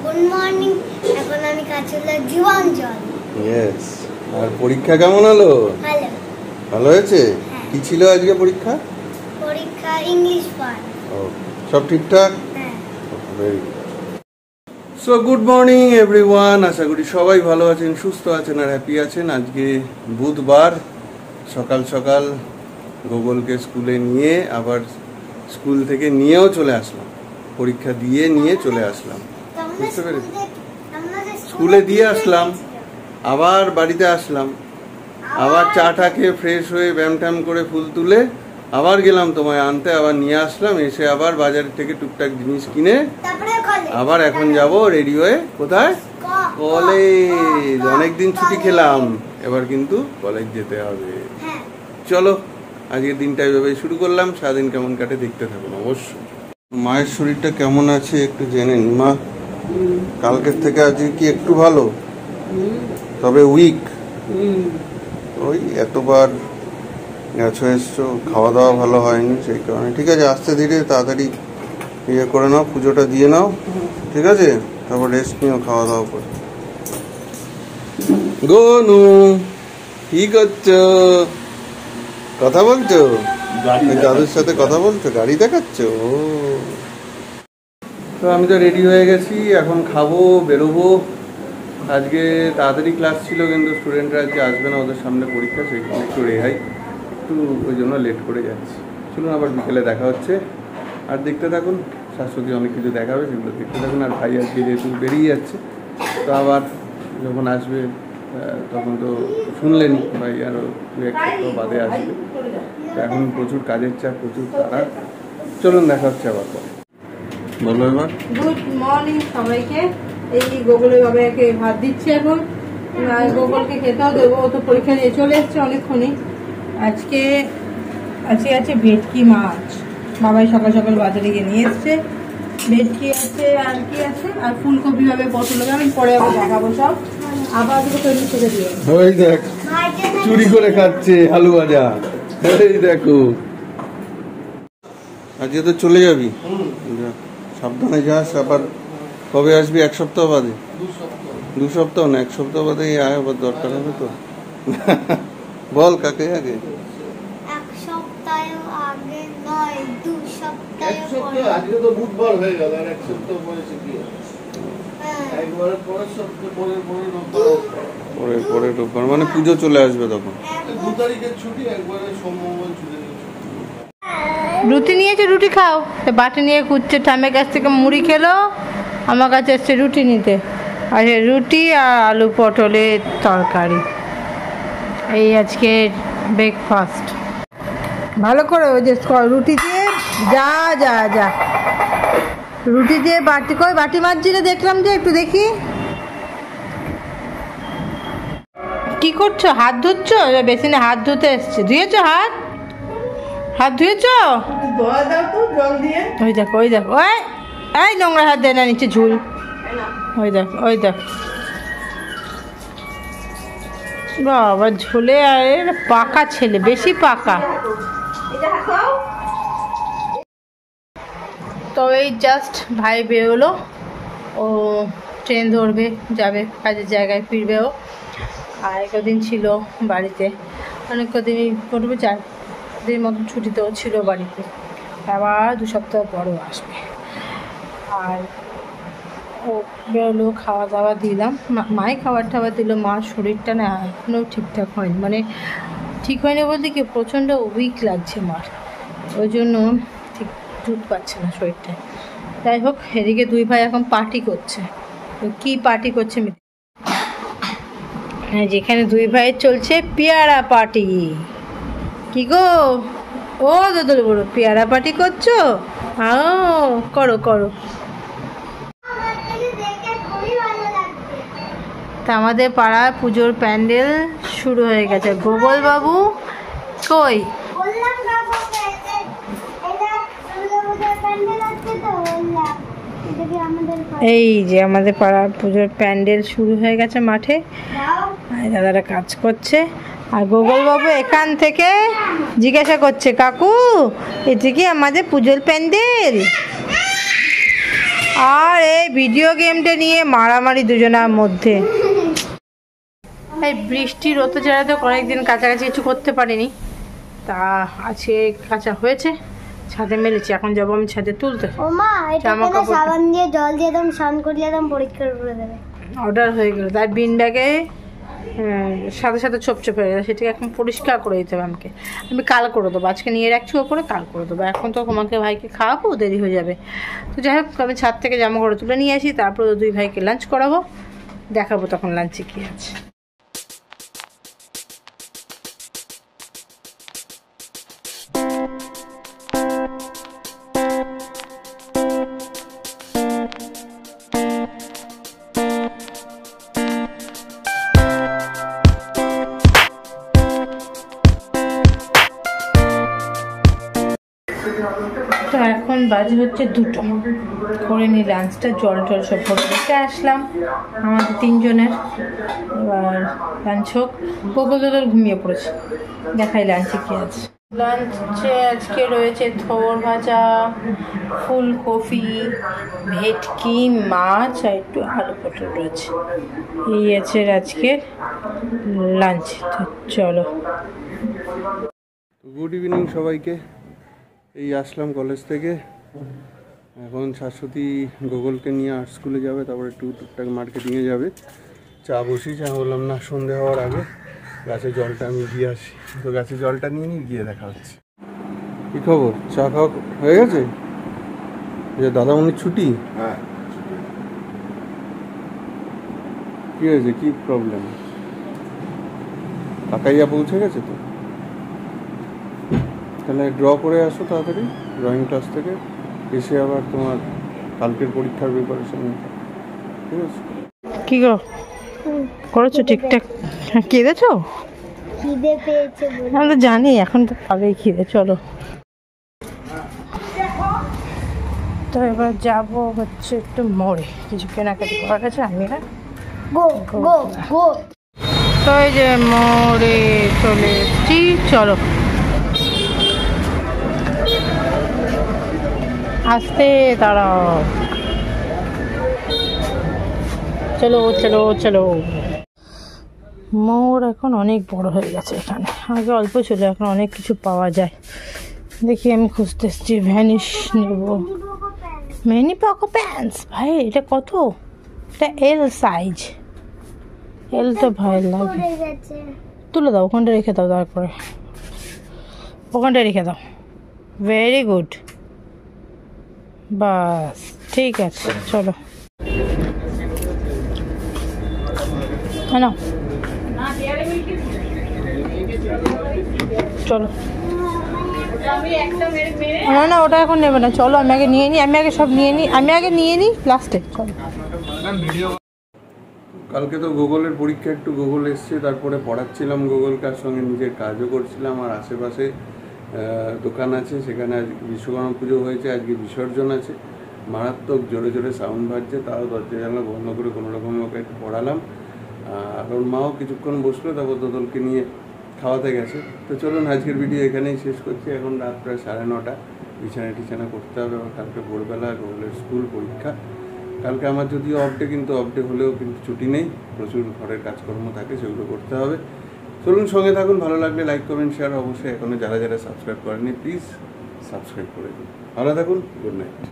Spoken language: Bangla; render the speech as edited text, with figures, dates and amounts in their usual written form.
Good morning. এখন আমি কাছুলা জীবনজল। ইয়েস। আর পরীক্ষা কেমন হলো? ভালো। ভালো হয়েছে? কি ছিল আজকে পরীক্ষা? পরীক্ষা ইংলিশ পার্ট। ও, সব ঠিকঠাক? হ্যাঁ। Very good. So good morning everyone, আশা করি সবাই ভালো আছেন, সুস্থ আছেন আর হ্যাপি আছেন। আজকে বুধবার, সকাল সকাল গোগলকে স্কুলে নিয়ে আবার স্কুল থেকে নিয়েও চলে আসলাম, পরীক্ষা দিয়ে নিয়ে চলে আসলাম। বুঝতে পেরেছি? স্কুলে দিয়ে আসলাম, আবার বাড়িতে আসলাম, আবার চাটা খেয়ে ফ্রেশ হয়ে ব্যায়াম ট্যাম করে ফুল তুলে আবার গেলাম তোমায় আনতে, আবার নিয়ে আসলাম, এসে আবার বাজার থেকে টুকটাক জিনিস কিনে আবার এখন যাব রেডি হয়ে কোথায়? কলেজ। অনেকদিন ছুটি খেলাম, এবার কিন্তু কলেজ যেতে হবে। চলো আজকের দিনটা এইভাবে শুরু করলাম, সারাদিন কেমন কাটে দেখতে থাকুন অবশ্যই। মায়ের শরীরটা কেমন আছে একটু জেনে নি। মা কালকের থেকে আজকে কি একটু ভালো, তবে উইক? ওই এতবার গেছো এসছো, খাওয়া দাওয়া ভালো হয়নি সেই কারণে। ঠিক আছে, আস্তে ধীরে তাড়াতাড়ি ইয়ে করে নাও, পুজোটা দিয়ে নাও, ঠিক আছে? তারপর রেস্ট নিও, খাওয়া দাওয়া করে। গোনু কি করছো? কথা বলছো? দাদুর সাথে কথা বলছো? গাড়ি দেখাচ্ছো? ও, তো আমি তো রেডি হয়ে গেছি, এখন খাবো, বেরোবো। আজকে তাড়াতাড়ি ক্লাস ছিল, কিন্তু স্টুডেন্টরা আজকে আসবে না, ওদের সামনে পরীক্ষা, সেইখানে একটু রেহাই, একটু ওই জন্য লেট করে যাচ্ছি। চলুন আবার বিকেলে দেখা হচ্ছে, আর দেখতে থাকুন। শাশুড়ি অনেক কিছু দেখাবে, সেগুলো দেখতে থাকুন। আর ভাই আজকে যেহেতু বেরিয়ে যাচ্ছে, তো আবার যখন আসবে তখন তো শুনলেনি, ভাই আরও 1 সপ্তাহ বাদে আসবে। তো এখন প্রচুর কাজের চাপ, প্রচুর তারা। চলুন দেখা হচ্ছে আবার পরে। বলো এবার। গুড মর্নিং সবাইকে। এই গোগলের বাবাকে ভাত দিচ্ছি এখন, গোগলকে খেতেও দেবো, ও তো পরীক্ষা দিয়ে চলে এসছে অনেকক্ষণই। আজকে আছে ভেটকি মাছ, বাবাই সকাল সকাল বাজারে গিয়ে নিয়ে এসছে। ভেটকি আছে, আর কি আছে, আর ফুলকপি হবে, পটল হবে, আমি পরে আবার দেখাবো সব। আবার দুটো তৈরি করে দিয়ে ওই দেখ চুরি করে খাচ্ছে আলু ভাজা, এই দেখো। আজকে তো চলে যাবি, সাবধানে যাস। আবার কবে আসবি? 1 সপ্তাহ বাদে? 2 সপ্তাহ না, 1 সপ্তাহ বাদে আয়, আবার দরকার হবে তো। বল কাকে আগে? 1 সপ্তাহ আগে নয়, 2 সপ্তাহ পরে। আজকে তো বুধবার হয়ে গেল, আর 1 সপ্তাহ পরে কি একবারে পরের সপ্তাহ পরে রোববার মানে পুজো চলে আসবে তখন। 2 তারিখের ছুটি, একবারে সোমবার ছুটি। রুটি নিয়েছে, রুটি খাও। বাটি নিয়ে খুঁজছে, ঠামের কাছ থেকে মুড়ি খেলো, আমার কাছে এসছে রুটি নিতে। আর রুটি আর আলু পটলের তরকারি, এই আজকে ব্রেকফাস্ট। ভালো করে ওই যে রুটি দিয়ে যা যা যা রুটি দিয়ে বাটি মাজছিলে দেখলাম, যে একটু দেখি কি করছো। হাত ধুচ্ছ? বেসিনে হাত ধুতে এসছে। ধুয়েছো হাত ধুয়েছো? ওই দেখো এই নোংরা হাত দেয় না, নিচে ঝুল। ওই দেখ বাবা, ঝুলে। আর পাকা ছেলে, বেশি পাকা। তো এই জাস্ট ভাই বেরোলো, ও ট্রেন ধরবে, যাবে কাজের জায়গায়, ফিরবে ও। আর কদিন ছিল বাড়িতে, অনেক কদিনই করবে, 4 দিন মতন ছুটিতেও ছিল বাড়িতে। আবার 2 সপ্তাহ পরেও আসবে। আর ও বেরোলো, খাওয়া দাওয়া দিলাম, মাই খাবার টাবার দিল। মার শরীরটা না এখনও ঠিকঠাক হয়নি, মানে ঠিক হয়নি বলতে কি, প্রচণ্ড উইক লাগছে মার, ওই জন্য ঠিক দুধ পাচ্ছে না শরীরটা। যাই হোক, এদিকে 2 ভাই এখন পার্টি করছে। কি পার্টি করছে? যেখানে 2 ভাইয়ের চলছে পেয়ারা পার্টি। কি গো, ও দোদল বড়, পেয়ারা পার্টি করছো? করো। তা আমাদের পাড়ার পুজোর প্যান্ডেল শুরু হয়ে গেছে। গোগল বাবু কই? এই যে আমাদের পাড়ার পুজোর প্যান্ডেল শুরু হয়ে গেছে মাঠে, দাদারা কাজ করছে। আর গোগল বাবু এখান থেকে জিজ্ঞাসা করছে, কাকু এটা কি আমাদের পুজোর প্যান্ডেল? আর এই ভিডিও গেমটা নিয়ে মারামারি দুজনের মধ্যে। এই বৃষ্টির অত্যাচারে কয়েকদিন কাছাকাছি কিছু করতে পারিনি, তা আজকে কাঁচা হয়েছে, ছাদে মেলেছি। এখন যাবো আমি ছাদে তুলতে। ও মা, এটাকে না সাবান দিয়ে জল দিয়ে একদম স্নান করিয়ে একদম পরিষ্কার করে দেবে। অর্ডার হয়ে গেল, তাই বিন ব্যাগে সাথে সাথে ছোপ ছোপ হয়ে গেছে, সেটাকে এখন পরিষ্কার করে দিতে হবে আমাকে। আমি কাল করে দেবো, আজকে নিয়ে রাখছি ওপরে, কাল করে দেবো। এখন তো তোমাকে ভাইকে খাওয়াবো, দেরি হয়ে যাবে। তো যাই হোক, আমি ছাদ থেকে জামা কাপড় তুলে নিয়ে আসি, তারপর দুই ভাইকে লাঞ্চ করাবো, দেখাবো তখন লাঞ্চে কী আছে। তো এখন বাজে হচ্ছে 2টো, করে নিই লাঞ্চটা, জল টল সব ভরে রেখে আসলাম আমাদের 3 জনের। এবার লাঞ্চ হোক। গোগল দোদল ঘুমিয়ে পড়েছে, দেখাই লাঞ্চে কী আছে। লাঞ্চে আজকে রয়েছে থোর ভাজা, ফুলকপি, ভেটকি, মাছ আর একটু আলু পটল রয়েছে। এই আছে আজকের লাঞ্চ। তো চলো। গুড ইভিনিং সবাইকে। এই আসলাম কলেজ থেকে, এখন শাশ্বতী গোগলকে নিয়ে আর্ট স্কুলে যাবে, তারপরে একটু টুকটাক মার্কেটিংয়ে যাবে। চা বসিয়েছি, আমি বললাম না সন্ধে হওয়ার আগে গাছে জলটা আমি দিয়ে আসি। তো গাছে জলটা নিয়ে নিয়ে গিয়ে দেখা হচ্ছে। কী খবর, চা খাওয়া হয়ে গেছে? যে দাদামণির ছুটি? হ্যাঁ। কী হয়েছে, কী প্রবলেম? কাকাইয়া পৌঁছে গেছে তো? তাহলে ড্র করে আসো তাড়াতাড়ি ড্রয়িং ক্লাস থেকে, এসে আবার তোমার কালকের পরীক্ষার প্রিপারেশন নিতে। ঠিক আছে? কি গো করেছো ঠিকঠাক? কেঁদেছো? খিদে পেয়েছে বলে। আমি তো জানি এখন তো পাবেই খিদে। চলো, তো এবার যাবো হচ্ছে একটু মোড়ে, কিছু কেনাকাটি করার আছে। আমি আর গো গো গো। তো এই যে মোড়ে চলে এসেছি, চলো। আসতে দাঁড়াও, চলো চলো চলো। মোড় এখন অনেক বড় হয়ে গেছে, এখানে আগে অল্প ছিল, এখন অনেক কিছু পাওয়া যায়। দেখি আমি খুঁজতে এসেছি ভ্যানিশ নেব। মিনি পকো প্যান্টস, ভাই এটা কত? এটা এল সাইজ, এল তো ভাই লাগে। তুলে দাও, ওখানটা রেখে দাও, তারপরে ওখানটা রেখে দাও। ভেরি গুড, বাস ঠিক আছে, চলো। হ্যাঁ, চলো। না না, ওটা এখন নেবে না, চলো আমি আগে নিয়ে নিই, আমি আগে সব নিয়ে নিই, আমি আগে নিয়ে নিই লাস্টে, চলো। কালকে তো গুগলের পরীক্ষা, একটু গুগল এসছে, তারপরে পড়াচ্ছিলাম গুগলকার সঙ্গে, নিজের কাজও করছিলাম। আর আশেপাশে দোকান আছে, সেখানে আজ বিশ্বকর্মা পুজো হয়েছে, আজকে বিসর্জন আছে। মারাত্মক জোরে জোরে সাউন্ড বাজছে, তাও দরজা জানলা বন্ধ করে কোনো রকমে ওকে একটু পড়ালাম। আর ওর মাও কিছুক্ষণ বসলো, তারপর দোদলকে নিয়ে খাওয়াতে গেছে। তো চলুন, আজকের ভিডিও এখানেই শেষ করছি। এখন রাত প্রায় 9:30, বিছানা টিছানা করতে হবে। আবার কালকে ভোরবেলা গুগলের স্কুল পরীক্ষা। কালকে আমার যদিও অফ ডে, কিন্তু অফ ডে হলেও কিন্তু ছুটি নেই, প্রচুর ঘরের কাজকর্ম থাকে, সেগুলো করতে হবে। চলুন, সঙ্গে থাকুন। ভালো লাগলে লাইক কমেন্ট শেয়ার অবশ্যই। এখনও যারা যারা সাবস্ক্রাইব করেননি প্লিজ সাবস্ক্রাইব করে দিন। ভালো থাকুন, গুড নাইট।